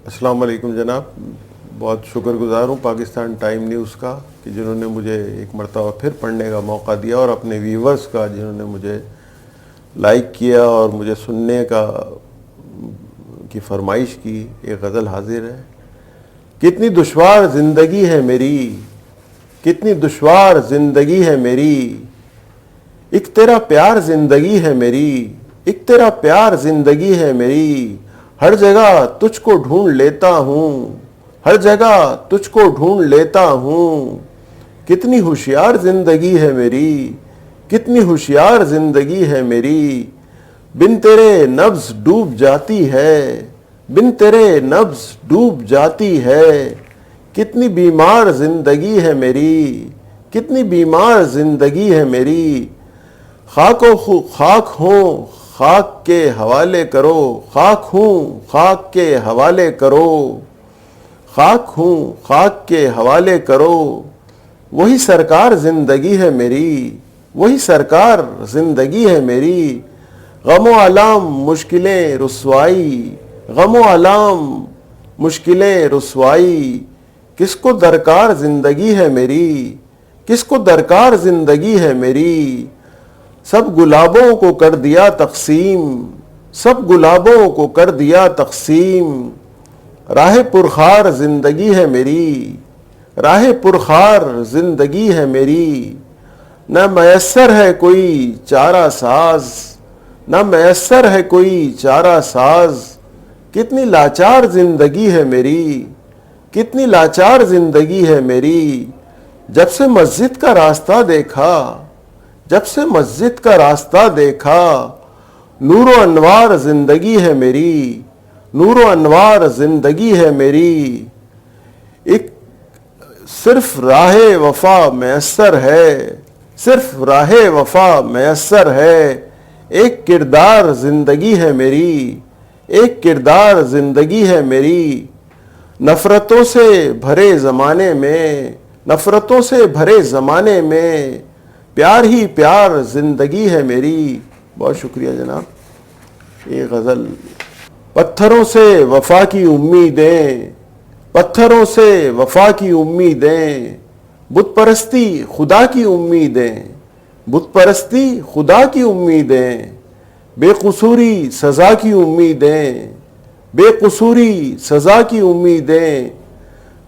السلام علیکم جناب، بہت شکر گزار ہوں پاکستان ٹائم نیوز کا کہ جنہوں نے مجھے ایک مرتبہ پھر پڑھنے کا موقع دیا، اور اپنے ویورز کا جنہوں نے مجھے لائک کیا اور مجھے سننے کی فرمائش کی۔ ایک غزل حاضر ہے۔ کتنی دشوار زندگی ہے میری، کتنی دشوار زندگی ہے میری، ایک تیرا پیار زندگی ہے میری، ایک تیرا پیار زندگی ہے میری، ہر جگہ تجھ کو ڈھونڈ لیتا ہوں، ہر جگہ تجھ کو ڈھونڈ لیتا ہوں، کتنی ہوشیار زندگی ہے میری، کتنی ہوشیار زندگی ہے میری، بن تیرے نبض ڈوب جاتی ہے، بن تیرے نبض ڈوب جاتی ہے، کتنی بیمار زندگی ہے میری، کتنی بیمار زندگی ہے میری، خاک ہوں خاک کے حوالے کرو، خاک ہوں خاک کے حوالے کرو، خاک ہوں خاک کے حوالے کرو، وہی سرکار زندگی ہے میری، وہی سرکار زندگی ہے میری، غم و الام مشکلیں رسوائی، غم و الام مشکلیں رسوائی، کس کو درکار زندگی ہے میری، کس کو درکار زندگی ہے میری، سب گلابوں کو کر دیا تقسیم، سب گلابوں کو کر دیا تقسیم، راہ پرخار زندگی ہے میری، راہ پرخار زندگی ہے میری، نہ میسر ہے کوئی چارہ ساز، نہ میسر ہے کوئی چارہ ساز، کتنی لاچار زندگی ہے میری، کتنی لاچار زندگی ہے میری، جب سے مسجد کا راستہ دیکھا، جب سے مسجد کا راستہ دیکھا، نور و انوار زندگی ہے میری، نور و انوار زندگی ہے میری، ایک صرف راہ وفا میسر ہے، صرف راہ وفا میسر ہے، ایک کردار زندگی ہے میری، ایک کردار زندگی ہے میری، نفرتوں سے بھرے زمانے میں، نفرتوں سے بھرے زمانے میں، پیار ہی پیار زندگی ہے میری۔ بہت شکریہ جناب۔ یہ غزل۔ پتھروں سے وفا کی امیدیں، پتھروں سے وفا کی امیدیں، بت پرستی خدا کی امیدیں، بت پرستی خدا کی امیدیں، بے قصوری سزا کی امیدیں، بے قصوری سزا کی امیدیں،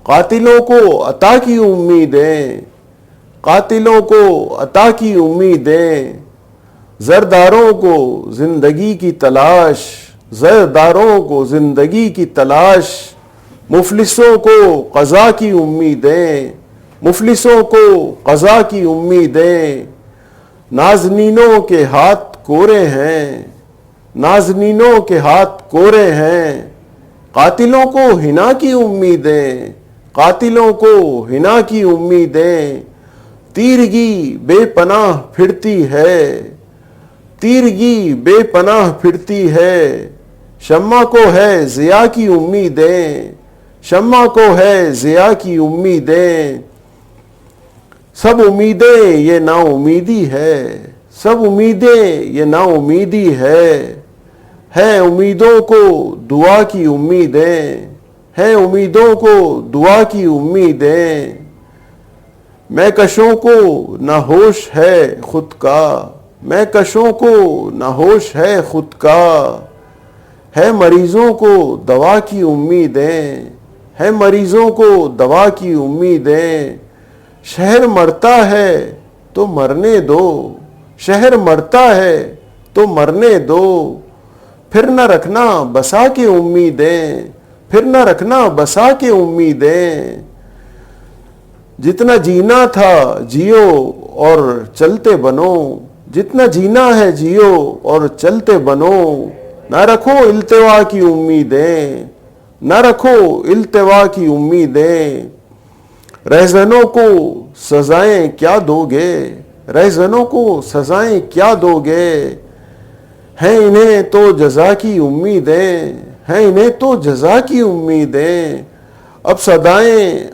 قاتلوں کو عطا کی امیدیں، قاتلوں کو عطا کی امیدیں، زرداروں کو زندگی کی تلاش، زرداروں کو زندگی کی تلاش، مفلسوں کو قضا کی امیدیں، مفلسوں کو قضا کی امیدیں، نازنینوں کے ہاتھ کورے ہیں، نازنینوں کے ہاتھ کورے ہیں، قاتلوں کو حنا کی امیدیں، قاتلوں کو حنا کی امیدیں، تیرگی بے پناہ پھرتی ہے، تیرگی بے پناہ پھرتی ہے، شمع کو ہے ضیاء کی امیدیں، شمع کو ہے ضیاء کی امیدیں، سب امیدیں یہ نا امیدی ہے، سب امیدیں یہ نا امیدی ہے امیدوں کو دعا کی امیدیں، ہے امیدوں کو دعا کی امیدیں، میں کشوں کو نہ ہوش ہے خود کا، میں کشوں کو نہ ہوش ہے خود کا، ہے مریضوں کو دوا کی امیدیں، ہے مریضوں کو دوا کی امیدیں، شہر مرتا ہے تو مرنے دو، شہر مرتا ہے تو مرنے دو، پھر نہ رکھنا بسا کے امیدیں، پھر نہ رکھنا بسا کے امیدیں، جتنا جینا تھا جیو اور چلتے بنو، جتنا جینا ہے جیو اور چلتے بنو، نہ رکھو التوا کی امیدیں، نہ رکھو التوا کی امیدیں، رہزنوں کو سزائیں کیا دو گے، رہزنوں کو سزائیں کیا دو گے، ہیں انہیں تو جزا کی امیدیں، ہیں انہیں تو جزا کی امیدیں، اب صدائیں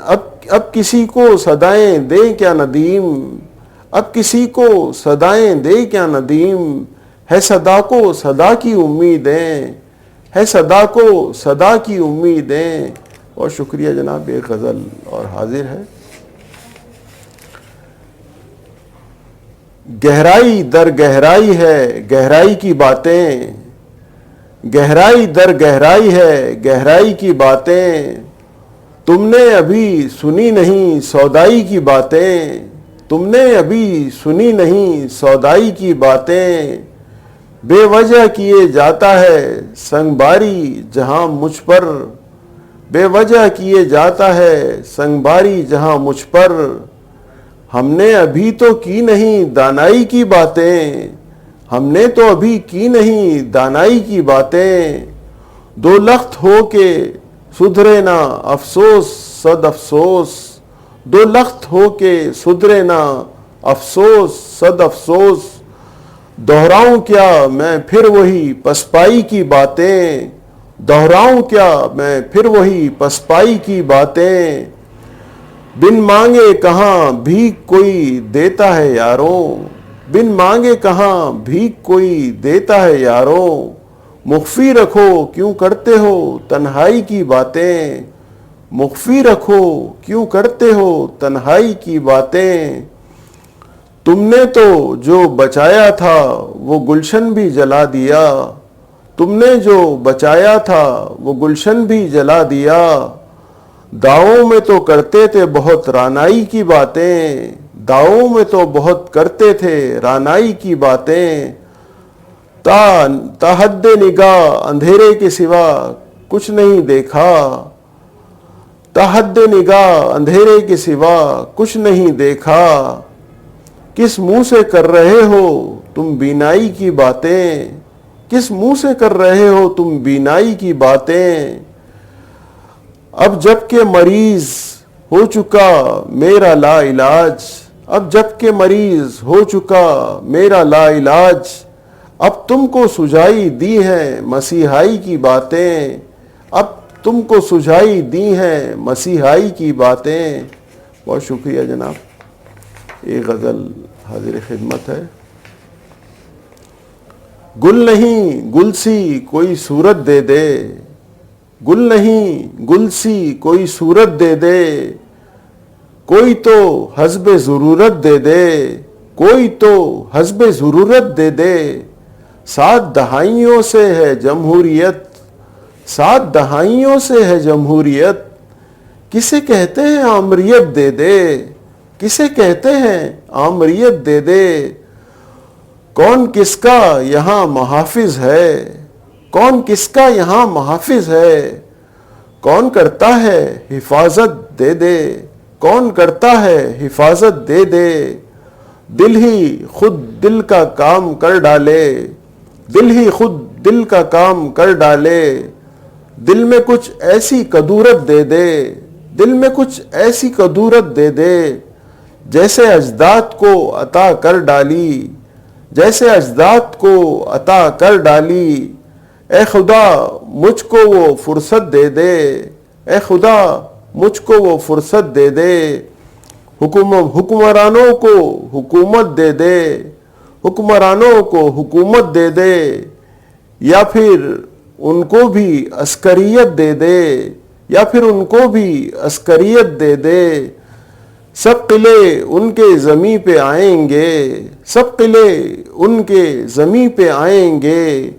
اب کسی کو صدائیں دے کیا ندیم، اب کسی کو صدائیں دے کیا ندیم، ہے صدا کو صدا کی امیدیں، ہے صدا کو صدا کی امیدیں. اور شکریہ جناب. ایک غزل اور حاضر ہے. گہرائی در گہرائی ہے گہرائی کی باتیں, گہرائی در گہرائی ہے گہرائی کی باتیں, تم نے ابھی سنی نہیں سودائی کی باتیں, تم نے ابھی سنی نہیں سودائی کی باتیں, بے وجہ کیے جاتا ہے سنگ باری جہاں مجھ پر, بے وجہ کیے جاتا ہے سنگ باری جہاں مجھ پر, ہم نے ابھی تو کی نہیں دانائی کی باتیں, ہم نے تو ابھی کی نہیں دانائی کی باتیں, دو لخت ہو کے سدھرے نا افسوس صد افسوس, دو لخت ہو کے سدھرے نا افسوس صد افسوس, دہراؤں کیا میں پھر وہی پسپائی کی باتیں, دہراؤں کیا میں پھر وہی پسپائی کی باتیں, بن مانگے کہاں بھیک کوئی دیتا ہے یاروں, بن مانگے کہاں بھیک کوئی دیتا ہے یاروں, مخفی رکھو کیوں کرتے ہو تنہائی کی باتیں, مخفی رکھو کیوں کرتے ہو تنہائی کی باتیں, تم نے تو جو بچایا تھا وہ گلشن بھی جلا دیا, تم نے جو بچایا تھا وہ گلشن بھی جلا دیا, داؤں میں تو کرتے تھے بہت رانائی کی باتیں, داؤں میں تو بہت کرتے تھے رانائی کی باتیں, تا حد نگاہ اندھیرے کے سوا کچھ نہیں دیکھا, تا حد نگاہ اندھیرے کے سوا کچھ نہیں دیکھا, کس منہ سے کر رہے ہو تم بینائی کی باتیں, کس منہ سے کر رہے ہو تم بینائی کی باتیں, اب جب کہ مریض ہو چکا میرا لا علاج, اب جب کہ مریض ہو چکا میرا لا علاج, اب تم کو سجائی دی ہیں مسیحائی کی باتیں, اب تم کو سجائی دی ہیں مسیحائی کی باتیں. بہت شکریہ جناب. ایک غزل حاضر خدمت ہے. گل نہیں گل سی کوئی صورت دے دے, گل نہیں گل سی کوئی صورت دے دے, کوئی تو حسب ضرورت دے دے, کوئی تو حسب ضرورت دے دے, 7 دہائیوں سے ہے جمہوریت, 7 دہائیوں سے ہے جمہوریت, کسے کہتے ہیں آمریت دے دے, کسے کہتے ہیں آمریت دے دے, کون کس کا یہاں محافظ ہے, کون کس کا یہاں محافظ ہے, کون کرتا ہے حفاظت دے دے, کون کرتا ہے حفاظت دے دے, دل ہی خود دل کا کام کر ڈالے, دل ہی خود دل کا کام کر ڈالے, دل میں کچھ ایسی کدورت دے دے, دل میں کچھ ایسی کدورت دے دے, جیسے اجداد کو عطا کر ڈالی, جیسے اجداد کو عطا کر ڈالی, اے خدا مجھ کو وہ فرصت دے دے, اے خدا مجھ کو وہ فرصت دے دے, حکمرانوں کو حکومت دے دے, حکمرانوں کو حکومت دے دے, یا پھر ان کو بھی عسکریت دے دے, یا پھر ان کو بھی عسکریت دے دے, سب قلعے ان کے زمیں پہ آئیں گے, سب قلعے ان کے زمیں پہ آئیں گے,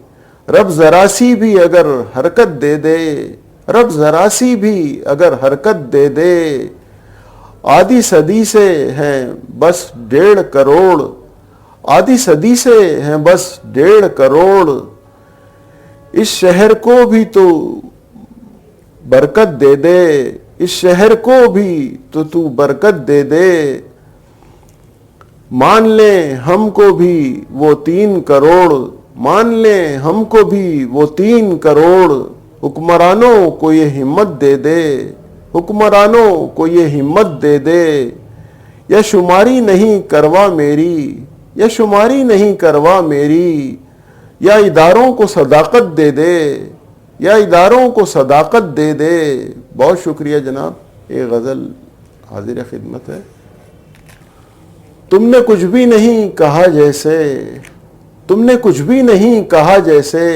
رب ذرا سی بھی اگر حرکت دے دے, رب ذرا سی بھی اگر حرکت دے دے, آدھی صدی سے ہیں بس 1.5 کروڑ, آدھی صدی سے ہیں بس 1.5 کروڑ, اس شہر کو بھی تو برکت دے دے, اس شہر کو بھی تو برکت دے دے, مان لیں ہم کو بھی وہ 3 کروڑ, مان لیں ہم کو بھی وہ 3 کروڑ, حکمرانوں کو یہ ہمت دے دے, حکمرانوں کو یہ ہمت دے دے, یا شماری نہیں کروا میری, یا شماری نہیں کروا میری, یا اداروں کو صداقت دے دے, یا اداروں کو صداقت دے دے. بہت شکریہ جناب. ایک غزل حاضر خدمت ہے. تم نے کچھ بھی نہیں کہا جیسے, تم نے کچھ بھی نہیں کہا جیسے,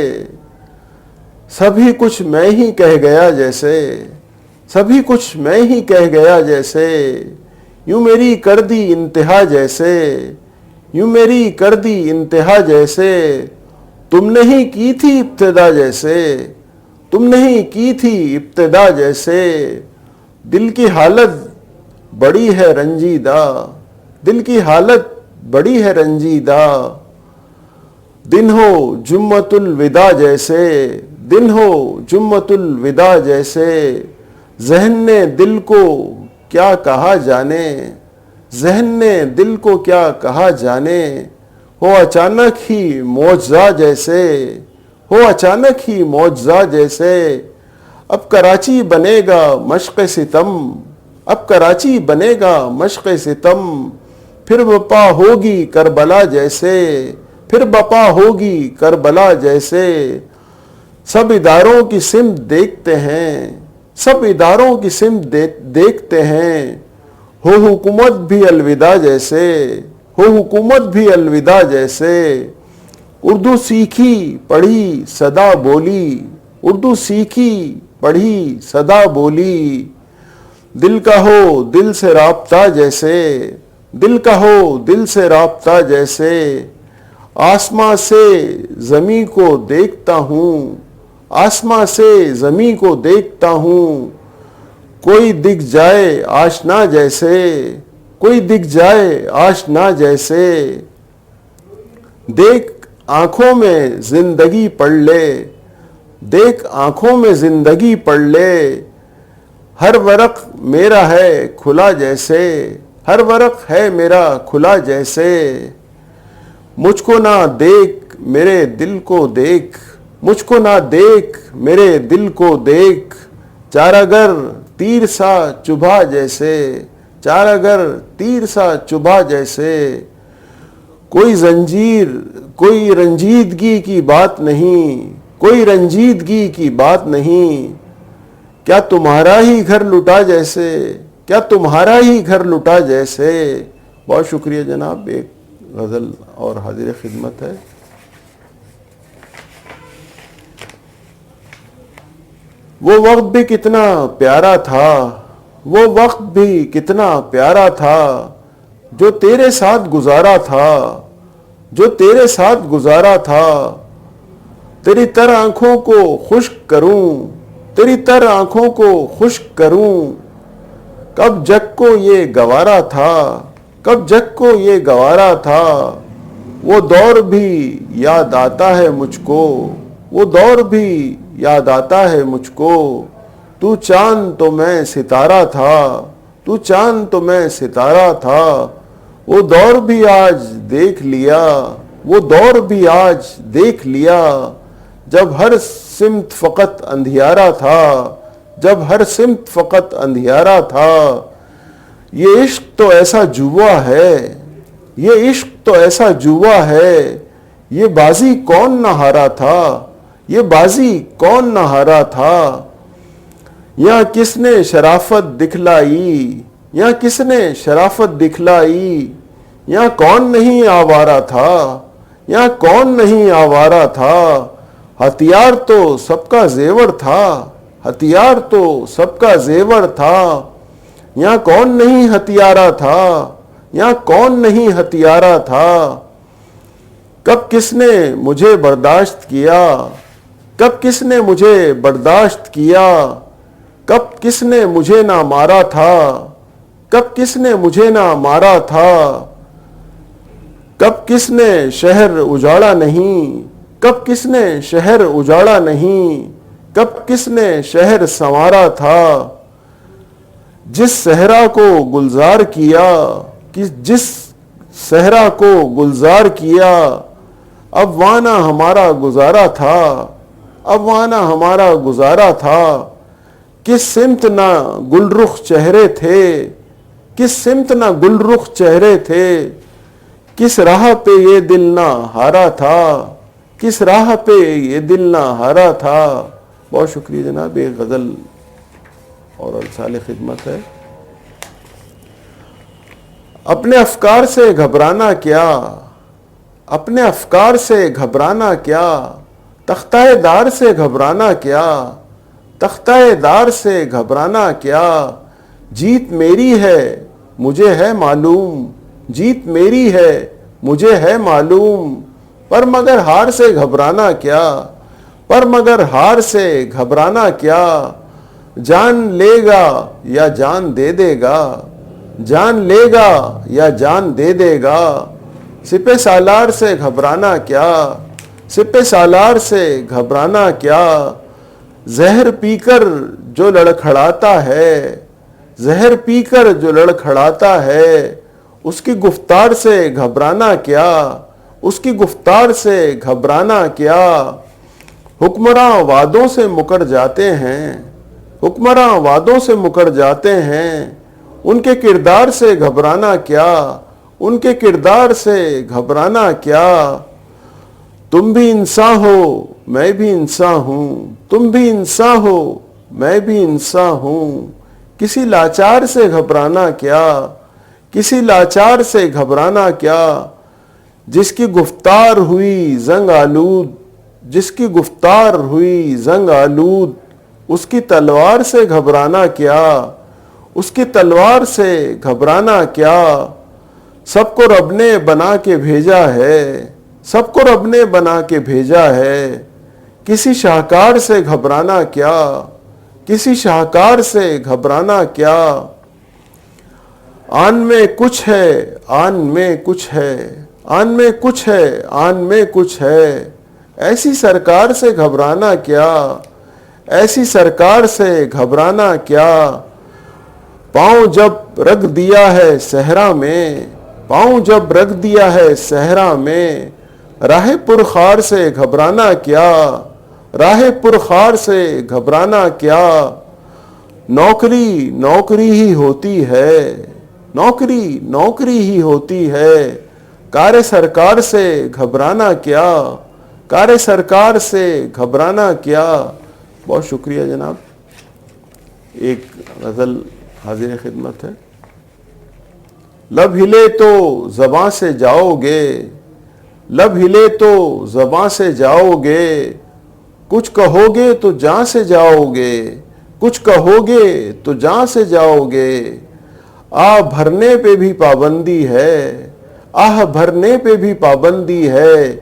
سبھی کچھ میں ہی کہہ گیا جیسے، سبھی کچھ میں ہی کہہ گیا جیسے، یوں میری کر دی انتہا جیسے، یوں میری کر دی انتہا جیسے، تم نے ہی کی تھی ابتدا جیسے، تم نے ہی کی تھی ابتدا جیسے، دل کی حالت بڑی ہے رنجیدہ، دل کی حالت بڑی ہے رنجیدہ، دن ہو جمعۃ الوداع جیسے، دن ہو جمعۃ الوداع جیسے، ذہن نے دل کو کیا کہا جانے، ذہن نے دل کو کیا کہا جانے، ہو اچانک ہی معجزہ جیسے، ہو اچانک ہی معجزہ جیسے، اب کراچی بنے گا مشق ستم، اب کراچی بنے گا مشق ستم، پھر بپا ہوگی کربلا جیسے، پھر بپا ہوگی کربلا جیسے، سب اداروں کی سمت دیکھتے ہیں، سب اداروں کی سمت دیکھتے ہیں، ہو حکومت بھی الوداع جیسے، ہو حکومت بھی الوداع جیسے، اردو سیکھی پڑھی صدا بولی، اردو سیکھی پڑھی صدا بولی، دل کا ہو دل سے رابطہ جیسے، دل کا ہو دل سے رابطہ جیسے، آسماں سے زمیں کو دیکھتا ہوں، آسماں سے زمیں کو دیکھتا ہوں، کوئی دکھ جائے آشنا جیسے، کوئی دکھ جائے آشنا جیسے، دیکھ آنکھوں میں زندگی پڑھ لے، دیکھ آنکھوں میں زندگی پڑھ لے، ہر ورق میرا ہے کھلا جیسے، ہر ورق ہے میرا کھلا جیسے، مجھ کو نہ دیکھ میرے دل کو دیکھ، مجھ کو نہ دیکھ میرے دل کو دیکھ، چارہ گر تیر سا چبھا جیسے، چارہ گر تیر سا چبھا جیسے، کوئی زنجیر کوئی رنجیدگی کی بات نہیں، کوئی رنجیدگی کی بات نہیں، کیا تمہارا ہی گھر لٹا جیسے، کیا تمہارا ہی گھر لٹا جیسے۔ بہت شکریہ جناب، ایک غزل اور حاضر خدمت ہے۔ وہ وقت بھی کتنا پیارا تھا، وہ وقت بھی کتنا پیارا تھا، جو تیرے ساتھ گزارا تھا، جو تیرے ساتھ گزارا تھا، تیری تر آنکھوں کو خشک کروں، تیری تر آنکھوں کو خشک کروں، کب جگ کو یہ گوارا تھا، کب جگ کو یہ گوارا تھا، وہ دور بھی یاد آتا ہے مجھ کو، وہ دور بھی یاد آتا ہے مجھ کو، تو چاند تو میں ستارہ تھا، تو چاند تو میں ستارہ تھا، وہ دور بھی آج دیکھ لیا، وہ دور بھی آج دیکھ لیا، جب ہر سمت فقط اندھیارا تھا، جب ہر سمت فقط اندھیارا تھا، یہ عشق تو ایسا جوا ہے، یہ عشق تو ایسا جوا ہے، یہ بازی کون نہ ہارا تھا، یہ بازی کون نہ ہارا تھا، یہاں کس نے شرافت دکھلائی، یہاں کس نے شرافت دکھلائی، یہاں کون نہیں آوارہ تھا، یہاں کون نہیں آوارہ تھا، ہتھیار تو سب کا زیور تھا، ہتھیار تو سب کا زیور تھا، یہاں کون نہیں ہتھیارا تھا، یہاں کون نہیں ہتھیارا تھا، کب کس نے مجھے برداشت کیا، کب کس نے مجھے برداشت کیا، کب کس نے مجھے نہ مارا تھا، کب کس نے مجھے نہ مارا تھا، کب کس نے شہر اجاڑا نہیں، کب کس نے شہر اجاڑا نہیں، کب کس نے شہر سنوارا تھا، جس صحرا کو گلزار کیا، جس صحرا کو گلزار کیا، اب وانا ہمارا گزارا تھا، اب وانا ہمارا گزارا تھا، کس سمت نہ گل رخ چہرے تھے، کس سمت نہ گل رخ چہرے تھے، کس راہ پہ یہ دل نہ ہارا تھا، کس راہ پہ یہ دل نہ ہارا تھا۔ بہت شکریہ جناب، ایک غزل اور ارسال خدمت ہے۔ اپنے افکار سے گھبرانا کیا، اپنے افکار سے گھبرانا کیا، تختہ دار سے گھبرانا کیا، تختہ دار سے گھبرانا کیا، جیت میری ہے مجھے ہے معلوم، جیت میری ہے مجھے ہے معلوم، پر مگر ہار سے گھبرانا کیا، پر مگر ہار سے گھبرانا کیا، جان لے گا یا جان دے دے گا، جان لے گا یا جان دے دے گا، سپہ سالار سے گھبرانا کیا، سپہ سالار سے گھبرانا کیا، زہر پی کر جو لڑکھڑاتا ہے، زہر پی کر جو لڑکھڑاتا ہے، اس کی گفتار سے گھبرانا کیا، اس کی گفتار سے گھبرانا کیا، حکمراں وعدوں سے مکر جاتے ہیں، حکمراں وعدوں سے مکر جاتے ہیں، ان کے کردار سے گھبرانا کیا، ان کے کردار سے گھبرانا کیا، تم بھی انسان ہو میں بھی انسان ہوں، تم بھی انسان ہو میں بھی انسان ہوں، کسی لاچار سے گھبرانا کیا، کسی لاچار سے گھبرانا کیا، جس کی گفتار ہوئی زنگ آلود، جس کی گفتار ہوئی زنگ آلود، اس کی تلوار سے گھبرانا کیا، اس کی تلوار سے گھبرانا کیا، سب کو رب نے بنا کے بھیجا ہے، سب کو رب نے بنا کے بھیجا ہے، کسی شاہکار سے گھبرانا کیا، کسی شاہکار سے گھبرانا کیا، آن میں کچھ ہے آن میں کچھ ہے، آن میں کچھ ہے آن میں کچھ ہے، ایسی سرکار سے گھبرانا کیا، ایسی سرکار سے گھبرانا کیا، پاؤں جب رکھ دیا ہے صحرا میں، پاؤں جب رکھ دیا ہے صحرا میں، راہ پرخار سے گھبرانا کیا، راہ پرخار سے گھبرانا کیا، نوکری نوکری ہی ہوتی ہے، نوکری نوکری ہی ہوتی ہے، کار سرکار سے گھبرانا کیا، کار سرکار سے گھبرانا کیا۔ بہت شکریہ جناب۔ ایک غزل حاضر خدمت ہے۔ لب ہلے تو زباں سے جاؤ گے، لب ہلے تو زباں سے جاؤ گے، کچھ کہو گے تو جاں سے جاؤ گے، کچھ کہو گے تو جاں سے جاؤ گے، آہ بھرنے پہ بھی پابندی ہے، آہ بھرنے پہ بھی پابندی ہے،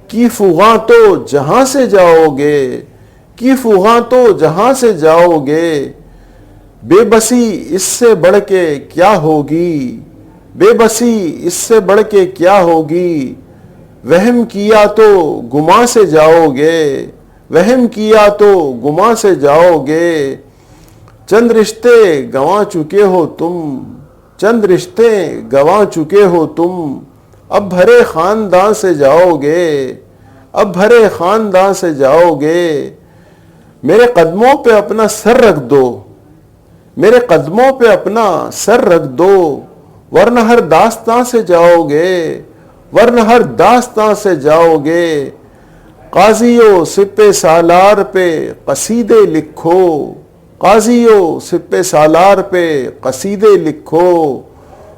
کی فغاں تو جہاں سے جاؤ گے، کی فغاں تو جہاں سے جاؤ گے، بے بسی اس سے بڑھ کے کیا ہوگی، بے بسی اس سے بڑھ کے کیا ہوگی، وہم کیا تو گماں سے جاؤ گے، وہم کیا تو گماں سے جاؤ گے، چند رشتے گنوا چکے ہو تم، چند رشتے گنوا چکے ہو تم، اب بھرے خاندان سے جاؤ گے، اب بھرے خاندان سے جاؤ گے، میرے قدموں پہ اپنا سر رکھ دو، میرے قدموں پہ اپنا سر رکھ دو، ورنہ ہر داستان سے جاؤ گے، ورنہ ہر داستان سے جاؤ گے، قاضیو سپہ سالار پہ قصیدے لکھو، قاضیو سپہ سالار پہ قصیدے لکھو،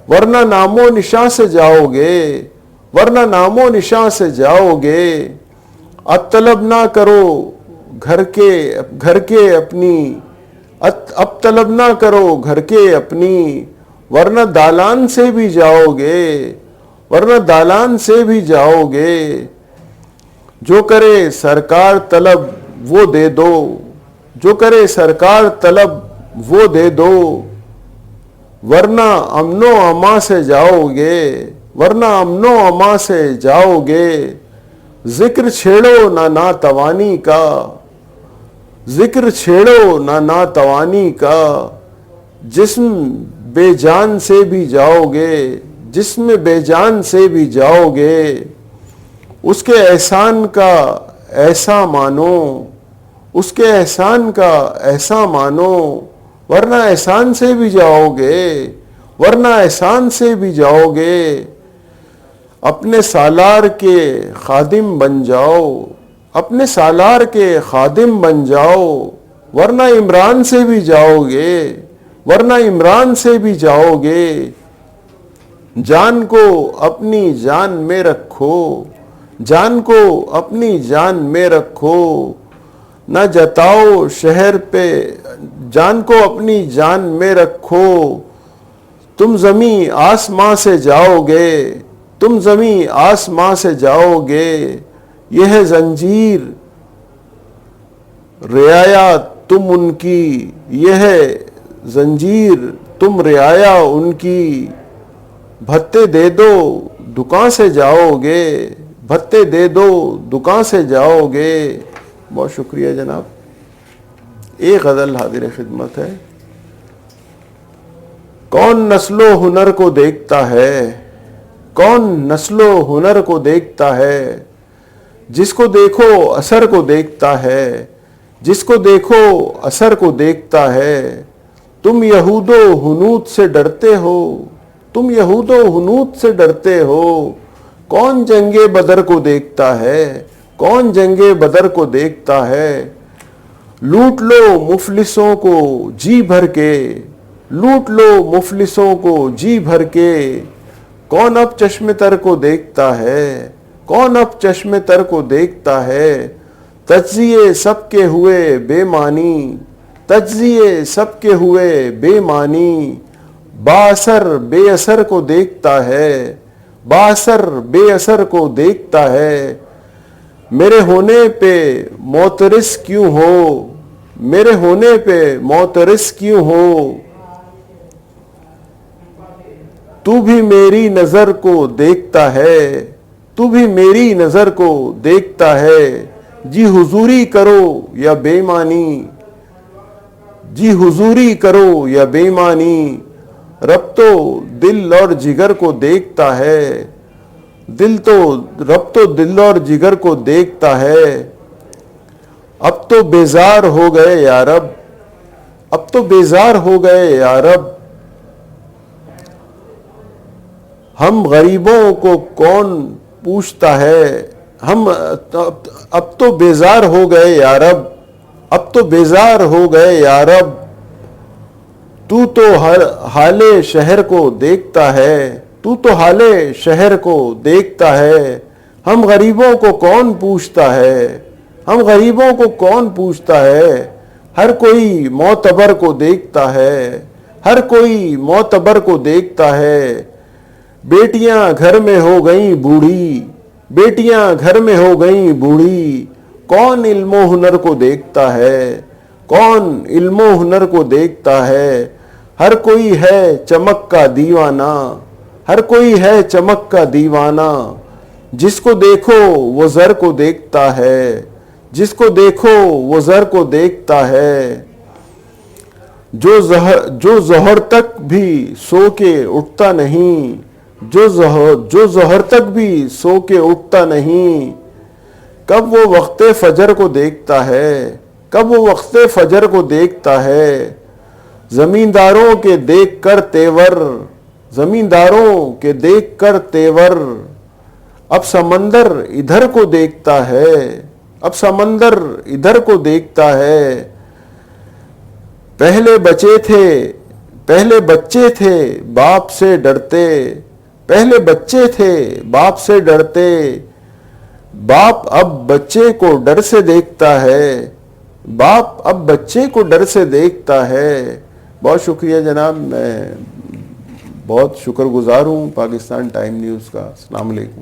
ورنہ نام و نشاں سے جاؤ گے، ورنہ نام و نشاں سے جاؤ گے، اب طلب نہ کرو گھر کے اپنی، اب طلب نہ کرو گھر کے اپنی، ورنہ دالان سے بھی جاؤ گے، ورنہ دالان سے بھی جاؤ گے، جو کرے سرکار طلب وہ دے دو، جو کرے سرکار طلب وہ دے دو، ورنہ امن و امان سے جاؤ گے، ورنہ امن و امان سے جاؤ گے، ذکر چھیڑو نہ ناتوانی کا، ذکر چھیڑو نہ ناتوانی کا، جسم بے جان سے بھی جاؤ گے، جسم بے جان سے بھی جاؤ گے، اس کے احسان کا ایسا مانو، اس کے احسان کا ایسا مانو، ورنہ احسان سے بھی جاؤ گے، ورنہ احسان سے بھی جاؤ گے، اپنے سالار کے خادم بن جاؤ، اپنے سالار کے خادم بن جاؤ، ورنہ عمران سے بھی جاؤ گے، ورنہ عمران سے بھی جاؤ گے، جان کو اپنی جان میں رکھو، جان کو اپنی جان میں رکھو، نہ جتاؤ شہر پہ، جان کو اپنی جان میں رکھو، تم زمیں آسماں سے جاؤ گے، تم زمیں آسماں سے جاؤ گے، یہ ہے زنجیر رعایا تم ان کی، یہ ہے زنجیر تم رعایا ان کی، بھتے دے دو دکان سے جاؤ گے، بھتے دے دو دکان سے جاؤ گے۔ بہت شکریہ جناب۔ ایک غزل حاضر خدمت ہے۔ کون نسل و ہنر کو دیکھتا ہے، کون نسل و ہنر کو دیکھتا ہے، جس کو دیکھو اثر کو دیکھتا ہے، جس کو دیکھو اثر کو دیکھتا ہے، تم یہود و ہنود سے ڈرتے ہو، تم یہود و ہنود سے ڈرتے ہو، کون جنگ بدر کو دیکھتا ہے، کون جنگ بدر کو دیکھتا ہے، لوٹ لو مفلسوں کو جی بھر کے، لوٹ لو مفلسوں کو جی بھر کے، کون اب چشم تر کو دیکھتا ہے، کون اب چشم تر کو دیکھتا ہے، تجزیے سب کے ہوئے بے معنی، تجزیے سب کے ہوئے بے معنی، با اثر بے اثر کو دیکھتا ہے، با اثر بے اثر کو دیکھتا ہے، میرے ہونے پہ معترض کیوں ہو، میرے ہونے پہ معترض کیوں ہو، تو بھی میری نظر کو دیکھتا ہے، تو بھی میری نظر کو دیکھتا ہے، جی حضوری کرو یا بے ایمانی، جی حضوری کرو یا بے ایمانی، رب تو دل اور جگر کو دیکھتا ہے، رب تو دل اور جگر کو دیکھتا ہے، اب تو بیزار ہو گئے یا رب، اب تو بیزار ہو گئے یا رب، ہم غریبوں کو کون پوچھتا ہے، ہم اب تو بیزار ہو گئے یا رب، اب تو بیزار ہو گئے یا رب، تو ہر حال شہر کو دیکھتا ہے، تو حال شہر کو دیکھتا ہے، ہم غریبوں کو کون پوچھتا ہے، ہم غریبوں کو کون پوچھتا ہے، ہر کوئی معتبر کو دیکھتا ہے، ہر کوئی معتبر کو دیکھتا ہے، بیٹیاں گھر میں ہو گئیں بوڑھی، بیٹیاں گھر میں ہو گئیں بوڑھی، کون علم و ہنر کو دیکھتا ہے، کون علم و ہنر کو دیکھتا ہے، ہر کوئی ہے چمک کا دیوانہ، ہر کوئی ہے چمک کا دیوانہ، جس کو دیکھو وہ زر کو دیکھتا ہے، جس کو دیکھو وہ زر کو دیکھتا ہے، جو ظہر تک بھی سو کے اٹھتا نہیں، جو ظہر تک بھی سو کے اٹھتا نہیں، کب وہ وقت فجر کو دیکھتا ہے، کب وہ وقت فجر کو دیکھتا ہے، زمینداروں کے دیکھ کر تیور، زمینداروں کے دیکھ کر تیور، اب سمندر ادھر کو دیکھتا ہے، اب سمندر ادھر کو دیکھتا ہے، پہلے بچے تھے باپ سے ڈرتے، پہلے بچے تھے باپ سے ڈرتے، باپ اب بچے کو ڈر سے دیکھتا ہے، باپ اب بچے کو ڈر سے دیکھتا ہے۔ بہت شکریہ جناب، میں بہت شکر گزار ہوں پاکستان ٹائم نیوز کا۔ السلام علیکم۔